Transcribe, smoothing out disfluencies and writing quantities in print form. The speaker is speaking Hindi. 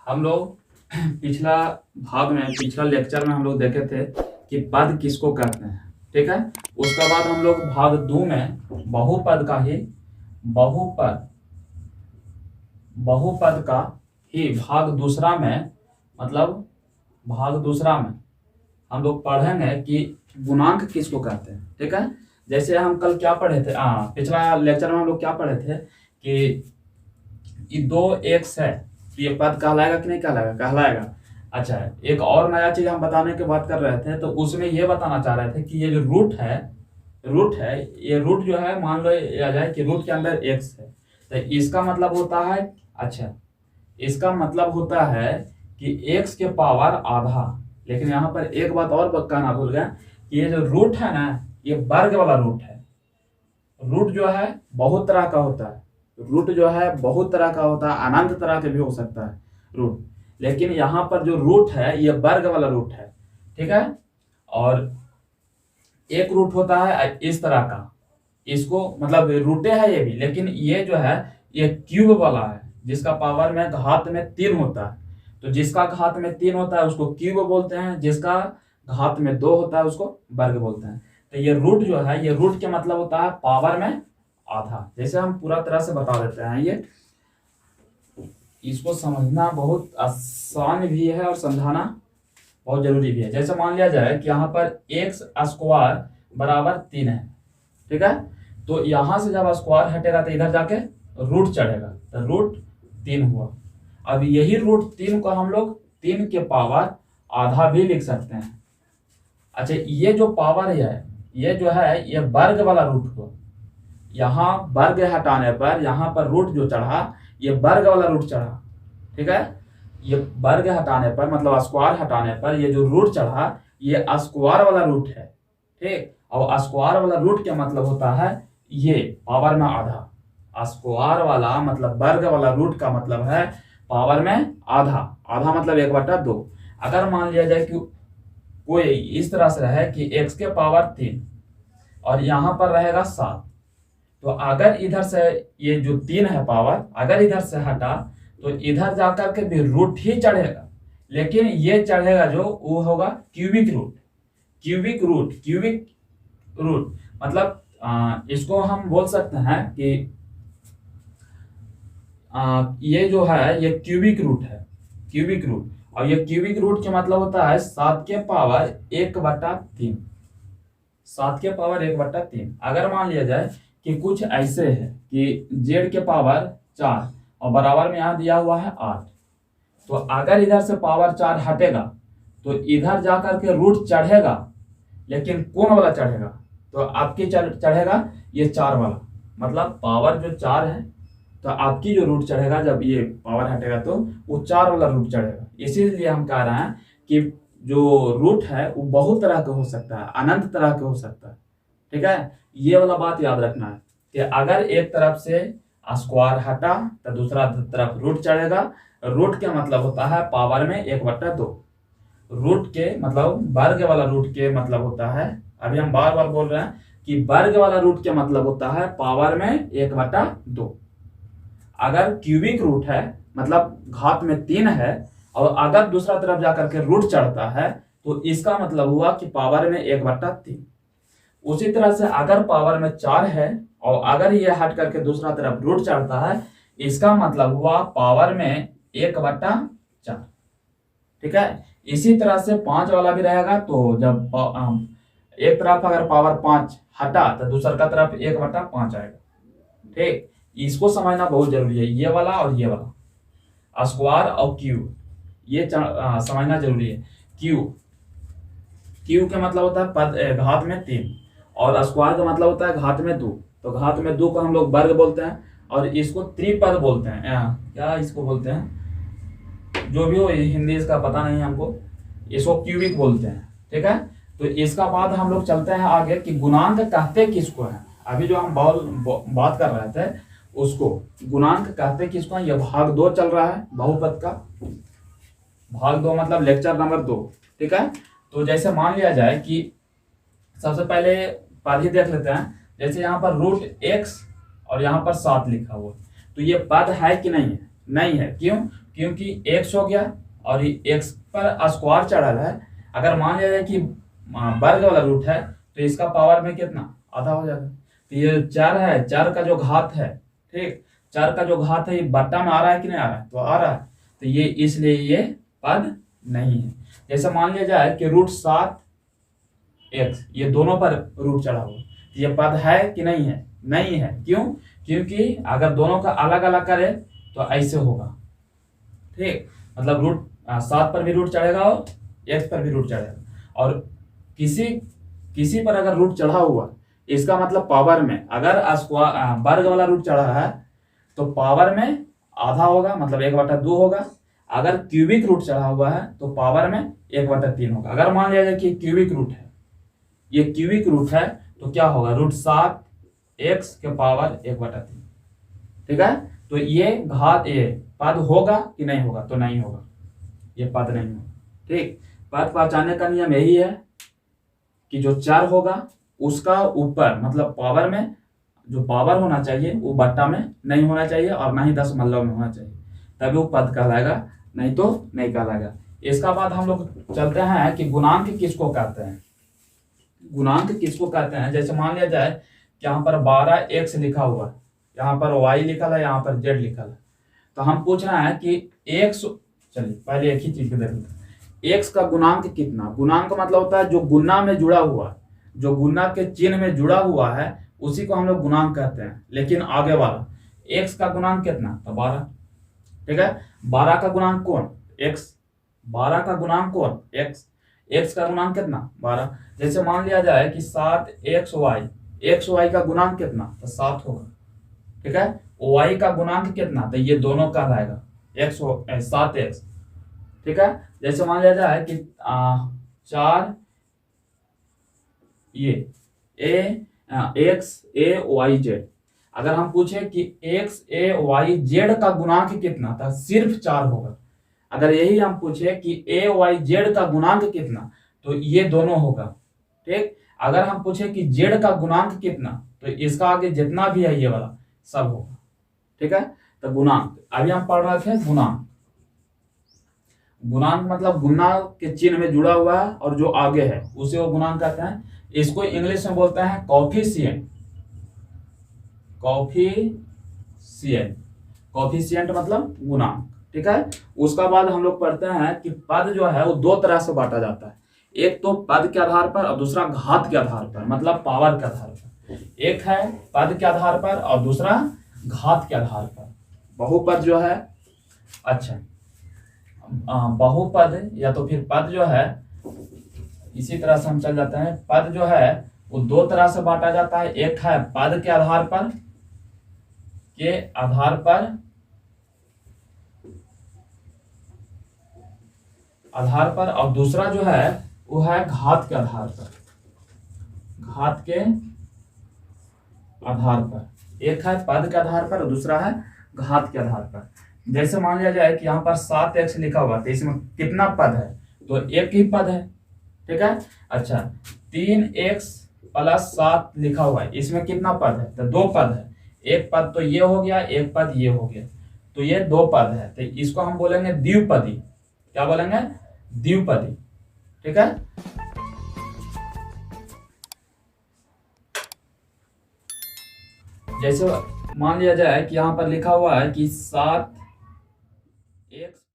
हम लोग पिछला पिछला लेक्चर में हम लोग देखे थे कि पद किसको कहते हैं। ठीक है। उसके बाद हम लोग भाग 2 में बहुपद बहुपद का ही भाग दूसरा में मतलब भाग दूसरा में हम लोग पढ़ेंगे कि गुणांक किसको कहते हैं। ठीक है। जैसे हम कल क्या पढ़े थे, पिछला लेक्चर में हम लोग क्या पढ़े थे कि ये 2x है तो ये पद कहलाएगा कि नहीं कहलाएगा? कहलाएगा। अच्छा, एक और नया चीज हम बताने की बात कर रहे थे, तो उसमें ये बताना चाह रहे थे कि ये जो रूट है ये रूट जो है, मान लो आ जाए कि रूट के अंदर x है, तो इसका मतलब होता है, अच्छा इसका मतलब होता है कि x के पावर आधा। लेकिन यहाँ पर एक बात और कहना भूल गया कि ये जो रूट है ना, ये वर्ग वाला रूट है। रूट जो है बहुत तरह का होता है, रूट जो है बहुत तरह का होता है, अनंत तरह के भी हो सकता है रूट। लेकिन यहाँ पर जो रूट है ये वर्ग वाला रूट है। ठीक है। और एक रूट होता है इस तरह का, इसको मतलब रूटे है ये भी, लेकिन ये जो है ये क्यूब वाला है, जिसका पावर में घात में 3 होता है। तो जिसका घात में 3 होता है उसको क्यूब बोलते हैं, जिसका घात में 2 होता है उसको वर्ग बोलते हैं। तो ये रूट जो है, ये रूट के मतलब होता है पावर में आधा। जैसे हम पूरा तरह से बता देते हैं, ये इसको समझना बहुत आसान भी है और समझाना बहुत जरूरी भी है। जैसे मान लिया जाए कि यहाँ पर x स्क्वायर बराबर 3 है। ठीक है। तो यहां से जब स्क्वायर हटेगा तो इधर जाके रूट चढ़ेगा, तो रूट 3 हुआ। अब यही रूट 3 को हम लोग 3 के पावर आधा भी लिख सकते हैं। अच्छा, ये जो पावर है ये जो है ये वर्ग वाला रूट हुआ। यहाँ वर्ग हटाने पर यहाँ पर रूट जो चढ़ा ये वर्ग वाला रूट चढ़ा। ठीक है। ये वर्ग हटाने पर मतलब स्क्वायर हटाने पर ये जो रूट चढ़ा ये स्क्वायर वाला रूट है। ठीक। और स्क्वायर वाला रूट क्या मतलब होता है, ये पावर में आधा। स्क्वायर वाला मतलब वर्ग वाला रूट का मतलब है पावर में आधा। आधा मतलब 1/2। अगर मान लिया जाए कि कोई इस तरह से रहे कि x के पावर 3 और यहां पर रहेगा 7, तो अगर इधर से ये जो 3 है पावर अगर इधर से हटा तो इधर जाकर के भी रूट ही चढ़ेगा, लेकिन ये चढ़ेगा जो वो होगा क्यूबिक रूट। क्यूबिक रूट मतलब इसको हम बोल सकते हैं कि ये जो है ये क्यूबिक रूट है, क्यूबिक रूट। और ये क्यूबिक रूट के मतलब होता है 7 के पावर 1/3। 7 के पावर 1/3। अगर मान लिया जाए कि कुछ ऐसे है कि z के पावर 4 और बराबर में यहाँ दिया हुआ है 8, तो अगर इधर से पावर 4 हटेगा तो इधर जाकर के रूट चढ़ेगा, लेकिन कौन वाला चढ़ेगा? तो आपकी चढ़ेगा ये 4 वाला, मतलब पावर जो 4 है तो आपकी जो रूट चढ़ेगा जब ये पावर हटेगा तो वो 4 वाला रूट चढ़ेगा। इसीलिए हम कह रहे हैं कि जो रूट है वो बहुत तरह का हो सकता है, अनंत तरह का हो सकता है। ठीक है। ये वाला बात याद रखना है कि अगर एक तरफ से स्क्वायर हटा तो दूसरा तरफ रूट चढ़ेगा। रूट का मतलब होता है पावर में 1/2। रूट के मतलब वर्ग वाला रूट के मतलब होता है, अभी हम बार बार बोल रहे हैं कि वर्ग वाला रूट के मतलब होता है पावर में 1/2। अगर क्यूबिक रूट है मतलब घात में 3 है और अगर दूसरा तरफ जाकर के रूट चढ़ता है तो इसका मतलब हुआ कि पावर में 1/3। उसी तरह से अगर पावर में 4 है और अगर ये हट करके दूसरा तरफ रूट चढ़ता है, इसका मतलब हुआ पावर में 1/4। ठीक है। इसी तरह से 5 वाला भी रहेगा, तो जब एक तरफ अगर पावर 5 हटा तो दूसरा का तरफ 1/5 आएगा। ठीक। इसको समझना बहुत जरूरी है, ये वाला और ये वाला स्क्वायर और क्यूब, ये समझना जरूरी है। क्यू का मतलब होता है पद घात में 3 और स्क्वायर का मतलब होता है घात में 2। तो घात में 2 को हम लोग वर्ग बोलते हैं और इसको त्रिपद बोलते हैं। क्या इसको बोलते हैं, जो भी हो, हिंदी इसका पता नहीं हमको, इसको क्यूबिक बोलते हैं। ठीक है। तो इसका बाद हम लोग चलते हैं आगे कि गुणांक कहते किसको है। अभी जो हम बात कर रहे थे उसको गुणांक कहते किसको है। यह भाग 2 चल रहा है बहुपद का, भाग 2 मतलब लेक्चर नंबर 2। ठीक है। तो जैसे मान लिया जाए कि सबसे पहले पद ही देख लेते हैं। जैसे यहाँ पर रूट x और यहाँ पर 7 लिखा हुआ, तो ये पद है कि नहीं है? नहीं है। क्यों? क्योंकि x हो गया और ये x पर स्क्वायर चढ़ल है। अगर मान लिया जाए कि वर्ग वाला रूट है तो इसका पावर में कितना, आधा हो जाएगा। तो ये 4 है, 4 का जो घात है, ठीक, 4 का जो घात है ये बट्टा में आ रहा है कि नहीं आ रहा है, तो आ रहा है। तो ये इसलिए ये पद नहीं है। जैसे मान लिया जाए कि √7x, ये दोनों पर रूट चढ़ा हुआ, ये पद है कि नहीं है, नहीं है। क्यों? क्योंकि अगर दोनों का अलग अलग करे तो ऐसे होगा, ठीक, मतलब √7 पर भी रूट चढ़ेगा और x पर भी रूट चढ़ेगा। और किसी किसी पर अगर रूट चढ़ा हुआ, इसका मतलब पावर में अगर वर्ग वाला रूट चढ़ा है तो पावर में आधा होगा, मतलब 1/2 होगा। अगर क्यूबिक रूट चढ़ा हुआ है तो पावर में 1/3 होगा। अगर मान लिया जाए कि क्यूबिक रूट है, ये क्यूबिक रूट है, तो क्या होगा, √7x के पावर 1/3, ठीक है। तो ये पद होगा कि नहीं होगा, तो नहीं होगा, ये पद नहीं होगा, ठीक। पद पहचानने का नियम यही है कि जो 4 होगा उसका ऊपर, मतलब पावर में जो पावर होना चाहिए वो बट्टा में नहीं होना चाहिए और ना ही दशमलव में होना चाहिए, तभी वो पद कहलाएगा, नहीं तो नहीं कहलाएगा। इसका बाद हम लोग चलते हैं कि गुणांक किसको कहते हैं। गुणांक किसको कहते हैं, जैसे मान लिया जाए कि यहाँ पर 12x लिखा हुआ है, यहाँ पर y लिखा है, यहाँ पर z लिखा है। तो हम पूछ रहे हैं कि x, चलिए पहले एक ही चीज को देखते हैं, x का गुणांक कितना। गुणांक मतलब होता है जो गुना में जुड़ा हुआ है, जो गुना के चिन्ह में जुड़ा हुआ है उसी को हम लोग गुणांक कहते हैं। लेकिन आगे वाला x का गुणांक कितना, तो 12, ठीक है। 12 का गुणांक कौन, x, 12 का गुणांक कौन, x का गुणांक कितना, 12। जैसे मान लिया जाए कि 7xy का गुणांक कितना, तो 7 होगा, ठीक है। y का गुणांक कितना, तो ये दोनों का आएगा 7x, ठीक है। जैसे मान लिया जाए कि 4 ये x(a)(y)(z), अगर हम पूछे कि x(a)(y)(z) का गुणांक कितना, था सिर्फ 4 होगा। अगर यही हम पूछे कि a(y)(z) का गुणांक कितना, तो ये दोनों होगा, ठीक। अगर हम पूछे कि z का गुणांक कितना, तो इसका आगे जितना भी है ये वाला सब होगा, ठीक है। तो गुणांक अभी हम पढ़ रहे थे, गुणांक, गुणांक मतलब गुना के चिन्ह में जुड़ा हुआ है और जो आगे है उसे वो गुणांक कहते हैं। इसको इंग्लिश में बोलते हैं कॉफिशिएंट। कॉफिशिएंट मतलब गुणांक, ठीक है। उसका बाद हम लोग पढ़ते हैं कि पद जो है वो दो तरह से बांटा जाता है, एक तो पद के आधार पर और दूसरा घात के आधार पर, मतलब पावर के आधार पर। एक है पद के आधार पर और दूसरा घात के आधार पर। बहुपद जो है, अच्छा, बहुपद या तो फिर पद जो है, इसी तरह से हम चल जाते हैं। पद जो है वो दो तरह से बांटा जाता है, एक है पद के आधार पर और दूसरा जो है वो है घात के आधार पर। एक है पद के आधार पर और दूसरा है घात के आधार पर। जैसे मान लिया जाए कि यहाँ पर 7x लिखा हुआ, तो इसमें कितना पद है, तो एक ही पद है, ठीक है। अच्छा, 3x + 7 लिखा हुआ है, इसमें कितना पद है, तो 2 पद है। एक पद तो ये हो गया, एक पद ये हो गया, तो ये 2 पद है। तो इसको हम बोलेंगे द्विपदी। क्या बोलेंगे, द्विपदी, ठीक है। जैसे मान लिया जाए कि यहाँ पर लिखा हुआ है कि 7x